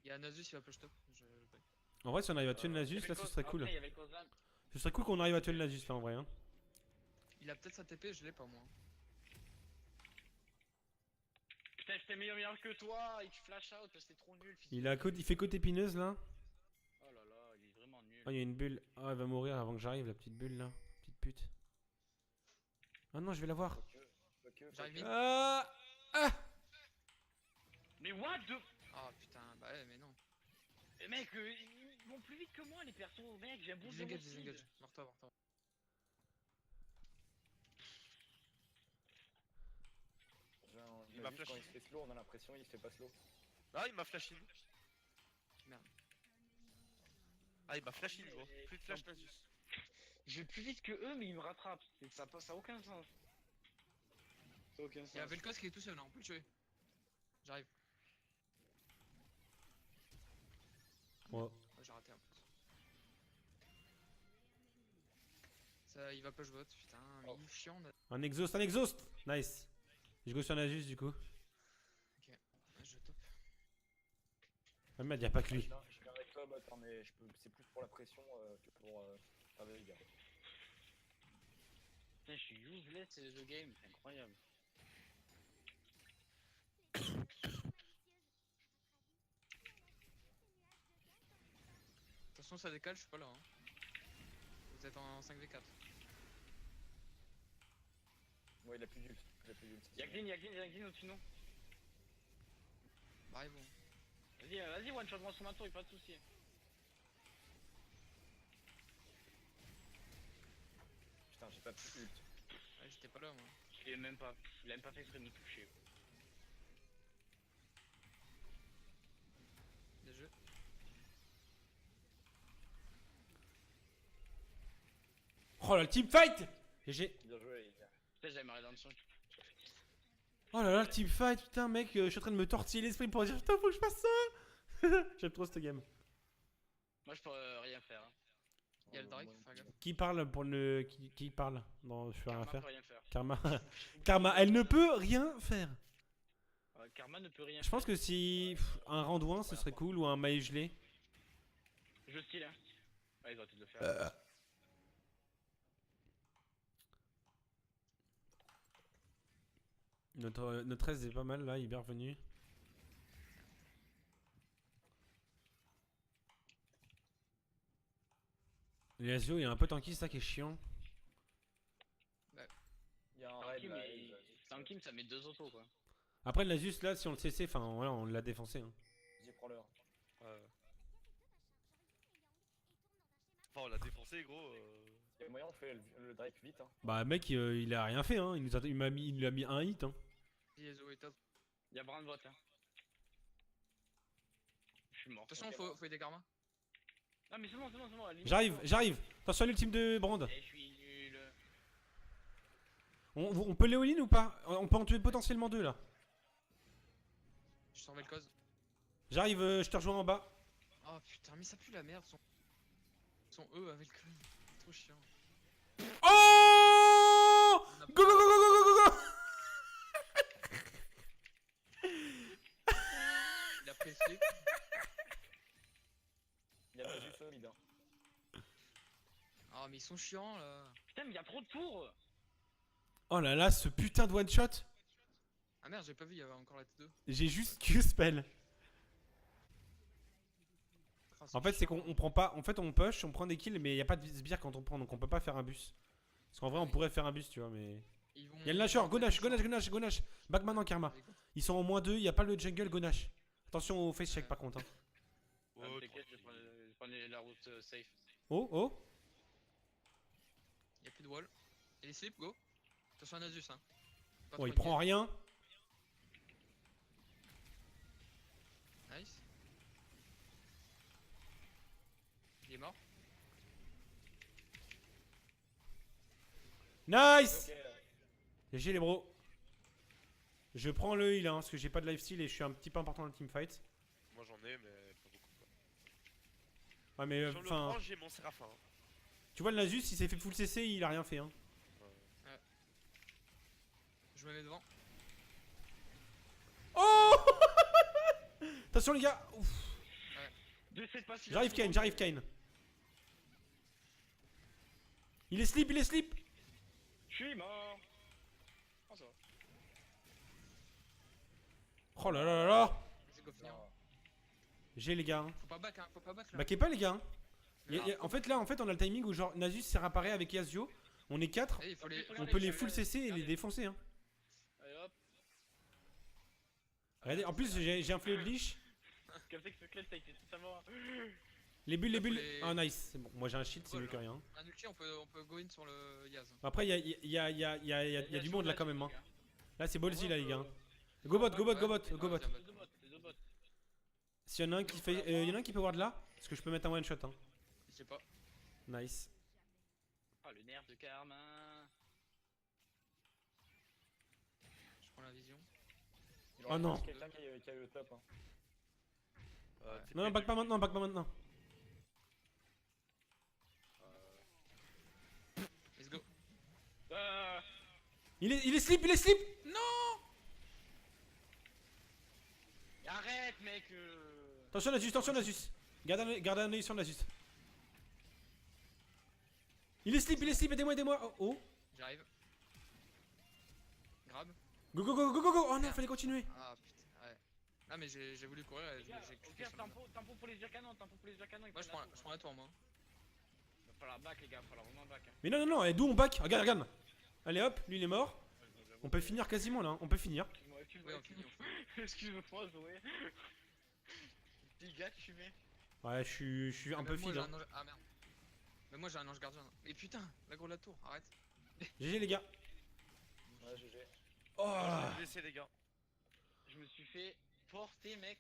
Il y a Nasus, il va push top. En vrai, si on arrive à tuer le Nasus, là, ce serait cool. Après, il y avait Kozan. Ce serait cool qu'on arrive à tuer le Nasus, là, en vrai. Hein. Il a peut-être sa TP, je l'ai pas moi. Putain, j'étais meilleur que toi, et tu flash out, c'est trop nul. fils Il, de pute. il fait côte épineuse, là. Oh là là, il est vraiment nul. Oh, il y a une bulle. Ah, elle va mourir avant que j'arrive, la petite bulle, là. Petite pute. Ah non, je vais la voir. J'arrive vite. Ah. Mais what the... Ah putain, bah ouais, mais non. Eh, mec, ils vont plus vite que moi, les persos. Mec, j'ai un bon Disengage, zéro disengage. speed. Meurs-toi, meurs-toi. Il m'a Quand flash. il se fait slow, on a l'impression il se fait pas slow. Ah, il m'a flash in. Merde. Ah, il m'a flash in, gros. Plus de flash Nasus. Je vais plus vite que eux, mais ils me rattrapent. Ça a aucun sens. Ça a aucun sens. Il y a Vel'Koz qui est tout seul, là, on peut le tuer. J'arrive. Ouais. Ouais, j'ai raté un peu. Ça, il va push bot, putain, mais il est chiant. Un exhaust, un exhaust. Nice. Je go sur Nasus, du coup. Je top. Ah merde, y'a pas que lui. Je suis avec toi, bot, hein, mais c'est plus pour la pression que pour faire des dégâts. Putain, je suis useless the game, c'est incroyable. Attention, ça décale, je suis pas là. Hein. Vous êtes en 5v4. Ouais, il a plus d'ult. Y'a Glin au-dessus de nous. Bah, ils vont. Vas-y, one shot moi sur ma tour, y'a pas de soucis. Putain, j'ai pas plus d'ult. Ouais, j'étais pas là, moi. Il a même pas fait exprès de me toucher. Des jeux. Oh là, le teamfight. GG. Bien joué, les gars. Putain, j'avais ma rédemption. Oh là là, le teamfight, putain, mec, je suis en train de me tortiller l'esprit pour dire putain, faut que je fasse ça. J'aime trop cette game. Moi, je peux rien faire. Hein. Il y a le Drake, faut faire gaffe. Qui parle pour le. Qui parle dans Je peux rien Karma faire peut rien faire. Karma. Karma, elle ne peut rien faire. Karma ne peut rien Je pense que si. Un randouin, ce serait cool, ou un maïs gelé. Je style, hein. Ouais, ils auraient dû le faire. Notre aise est pas mal là, il est bien revenu. Les Asio, il y a un peu tanky, c'est ça qui est chiant. Il y a un raid Tankim, là. Tankim, ça met 2 autos quoi. Après, le Nasus là, si on le CC, enfin voilà, on l'a défoncé. Hein. Vas-y, prends-le. Ouais. Enfin, on l'a défoncé, gros. Il y a moyen, on fait le Drake vite. Hein. Bah, mec, il a rien fait, hein. Il lui a mis un hit. Hein. Yezo est top. Y'a Brandbot, hein. Je suis mort. Attention, Ok, faut aider Karma. Ah, mais c'est bon, à la limite, J'arrive, c'est bon. j'arrive. Attention à l'ultime de Brand. Eh, je suis nul. On peut Léoline ou pas? On peut en tuer potentiellement 2 là. Je sors Vel'Koz. J'arrive, je te rejoins en bas. Oh putain, mais ça pue la merde, son E avec Vel'Koz. Trop chiant. Oh! Go go go go go go go go! Il a pressé. Il y a pas du solide. Hein. Ah, mais ils sont chiants là. Putain, mais y'a trop de tours. Oh là là, ce putain de one shot. Ah merde, j'ai pas vu, il y avait encore la T2. J'ai juste Q-spell. Ah, En fait, c'est qu'on prend pas. En fait, on push, on prend des kills, mais il y a pas de sbire quand on prend, donc on peut pas faire un bus. Parce qu'en vrai, on pourrait faire un bus, tu vois, mais. Ils vont... Il y a le Nashor, Gonash, Gonash, Gonash, Gonash. Back maintenant, Karma. Ils sont en -2, il y a pas le jungle, Gonash. Attention au face check par contre. Hein. Ah, Oh, t'inquiète, je prends la route safe. Oh, oh. Y'a plus de wall. Et les slips, go. Attention à Nasus, hein. Pas Oh, il trop prend rien. engage. Nice. Il est mort. Nice. Ok, GG les bros. Je prends le heal, hein, parce que j'ai pas de lifesteal et je suis un petit peu important dans le teamfight. Moi j'en ai, mais pas beaucoup. Quoi. Ouais, mais Sur le enfin. branche, j'ai mon Séraphin. Hein. Tu vois, le Nasus, il s'est fait full CC, il a rien fait. Hein. Je me mets devant. Oh. Attention les gars. Ouf. J'essaie de pas si J'arrive Kane, j'arrive Kane. Il est slip, il est slip. Je suis mort. Oh, ça va. Oh là là là là. C'est go finir. Non. J'ai les gars. Hein. Faut pas back, hein, faut pas back là. Backez pas les gars. Hein. En fait là, on a le timing où genre Nasus s'est réappareil avec Yasuo. On est 4. Eh, il faut les. On peut les full CC et les défoncer. Hein. Allez hop. Regardez, en plus j'ai un fléau de liche. Comme ça que ce club t'as été tout savoir. Les bulles, les Faut bulles. les- Ah nice, c'est bon. Moi j'ai un shield, c'est mieux que Voilà. rien. Un ulti, on peut go in sur le Yaz. Après, il y a du monde là quand même. Hein. Là, c'est ballsy là, les gars. Go bot, go bot, go bot, go bot. Les deux bots, les deux bots. S'il y en a un qui fait. Il y en a un qui peut ward là. Parce que je peux mettre un one shot. Hein. Je sais pas. Nice. Ah, le nerf de Karma. Je prends la vision. Genre, Oh non. c'est quelqu'un qui a eu le top. Hein. Non, non, back pas maintenant, back pas maintenant. Let's go. Il est slip, il est slip. Arrête, mec. Attention Nasus. Garde un œil sur Nasus. Il est slip, aidez-moi, aidez-moi. Oh, oh. J'arrive. Grab. Go, go, go, go, go, go. Oh non, fallait continuer. Ah putain, ouais. Ah, mais j'ai voulu courir et Les gars, j'ai au cliqué pire, sur le- tempo pour les canons, tempo pour les canons. Moi, je prends la tour, moi. Va falloir back, les gars, va falloir vraiment back. Hein. Mais non, non, non, et d'où on back? Regarde. Allez hop, lui il est mort. On peut finir quasiment là, hein. On peut finir. Ouais, on finit, on finit. Excuse-moi, Zoé. Petit gars que tu mets. Ouais, je suis un Ah, peu même moi, feed. j'ai Hein. un ange- Ah merde. Mais moi j'ai un ange gardien. Et putain, la grosse la tour, arrête. GG les gars. Ouais, GG. Oh. Je vais vous laisser, les gars. Je me suis fait porter, mec.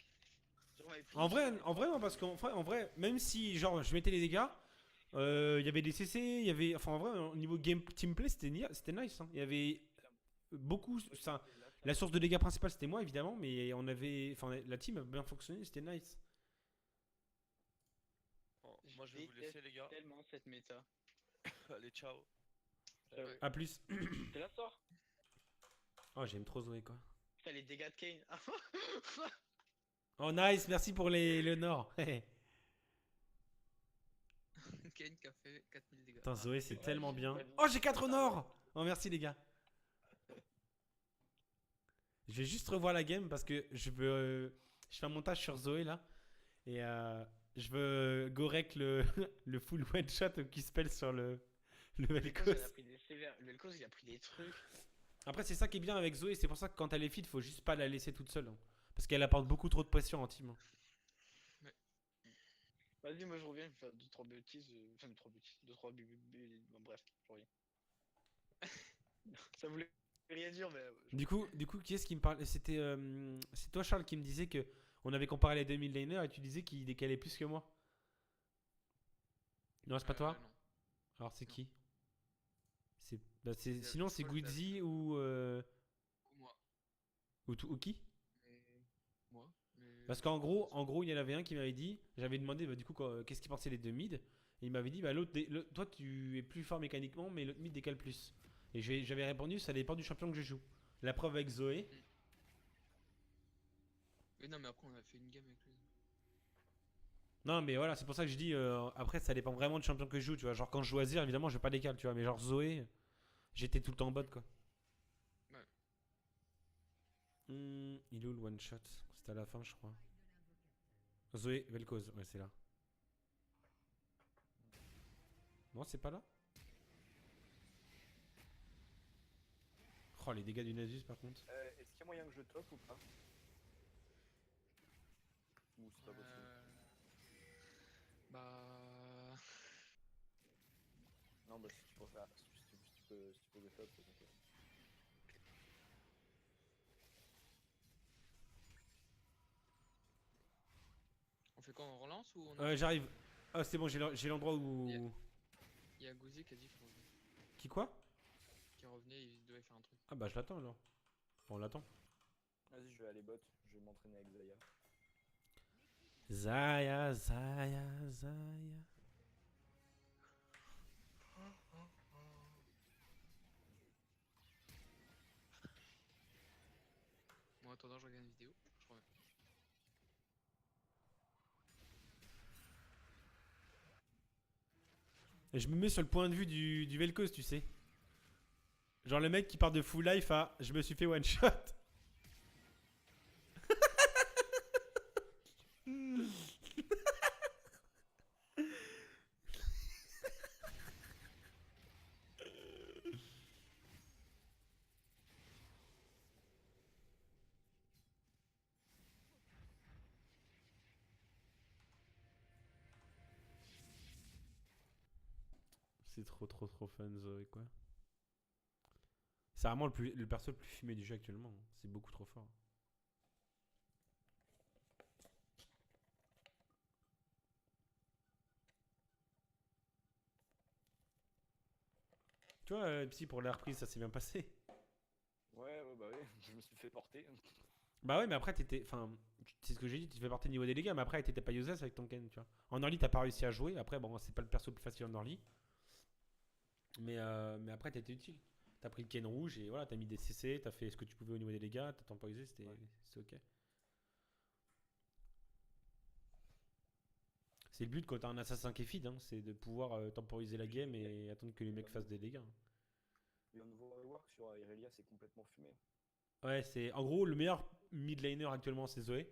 Sur mes En vrai, moi, parce qu'en vrai, même si genre je mettais les dégâts, il y avait des CC, il y avait, enfin en vrai, au niveau game teamplay, c'était nice. Hein. Il y avait beaucoup, ça, la source de dégâts principale c'était moi évidemment, mais on avait, enfin la team a bien fonctionné, c'était nice. Bon, moi, je vais vous laisser, les gars. tellement cette méta. Allez, ciao. A plus. T'es là, sort. Oh j'aime trop Zoé quoi. Putain, les dégâts de Kane. Oh nice, merci pour le nord. Kane qui a fait 4000 dégâts. Putain Zoé c'est Ouais, tellement j'ai bien. pas dit. Oh j'ai 4 nord. Oh merci les gars. Je vais juste revoir la game parce que je veux, je fais un montage sur Zoé là et je veux Gorek le le full one shot qui spell sur le Vel'Koz, Vel'Koz. il a pris des sévères. Le Vel'Koz, il a pris des trucs. Après c'est ça qui est bien avec Zoé, c'est pour ça que quand elle est fit, faut juste pas la laisser toute seule hein. Parce qu'elle apporte beaucoup trop de pression en team. Hein. Vas-y, moi je reviens, je vais faire 2-3 bêtises. Enfin, 2-3 bêtises. 2-3 bon, bref, je reviens. Ça voulait rien dire, mais. Du coup, qui est-ce qui me parle? C'était c'est toi Charles qui me disait que on avait comparé les 2000 laners et tu disais qu'il décalait plus que moi. Non, c'est pas toi. Non. Alors c'est non. qui? C'est- Sinon c'est je crois que Guizzi ou Ou moi. ou qui? Mais... Moi. Mais... Parce qu'en gros, il y en avait un qui m'avait dit, j'avais demandé bah, du coup qu'est-ce qu'il pensait les deux mid, et il m'avait dit bah toi tu es plus fort mécaniquement, mais l'autre mid décale plus. Et j'avais répondu ça dépend du champion que je joue. La preuve avec Zoé. Mais non, mais après on a fait une game avec lui. Non mais voilà, c'est pour ça que je dis après ça dépend vraiment du champion que je joue, tu vois. Genre quand je joue Azir, évidemment je vais pas décaler, tu vois, mais genre Zoé, j'étais tout le temps en bot quoi. Ouais. Il est où le one shot? C'était à la fin je crois. Zoé, Vel'Koz, ouais c'est là. Non c'est pas là? Oh les dégâts du Nasus par contre. Est-ce qu'il y a moyen que je top ou pas? Ou c'est pas possible? Bah... Non, bah si tu peux faire. Si tu peux go top, c'est ok. On fait quoi, on relance ou on... J'arrive. Ah c'est bon, j'ai l'endroit où... Yeah. Il y a Gouzi qui a dit qu'il revenait. Qui quoi? Qui revenait, il devait faire un truc. Ah bah je l'attends alors. Bon, on l'attend. Vas-y, je vais aller bot. Je vais m'entraîner avec Zaya. Zaya. Moi, en attendant, je regarde une vidéo. Je reviens. Et je me mets sur le point de vue du Vel'Koz, tu sais. Genre le mec qui part de full life à je me suis fait one shot. C'est trop fun Zoé quoi. C'est vraiment le perso le plus fumé du jeu actuellement. C'est beaucoup trop fort. Tu vois, Psy, pour la reprise, ça s'est bien passé. Ouais, ouais, bah oui, je me suis fait porter. Bah ouais, mais après, t'étais. Enfin, c'est ce que j'ai dit, tu fais partie niveau des dégâts, mais après, t'étais pas useless avec ton Ken, tu vois. En early, t'as pas réussi à jouer. Après, bon, c'est pas le perso le plus facile en early. Mais après, t'étais utile. T'as pris le Ken rouge et voilà, t'as mis des CC, t'as fait ce que tu pouvais au niveau des dégâts, t'as temporisé, c'est ok. C'est le but quand t'as un assassin qui est feed, hein, c'est de pouvoir temporiser la game et attendre que les mecs fassent des dégâts. Hein. Et au niveau rework sur Irelia, c'est complètement fumé. Ouais, c'est en gros le meilleur mid laner actuellement, c'est Zoé.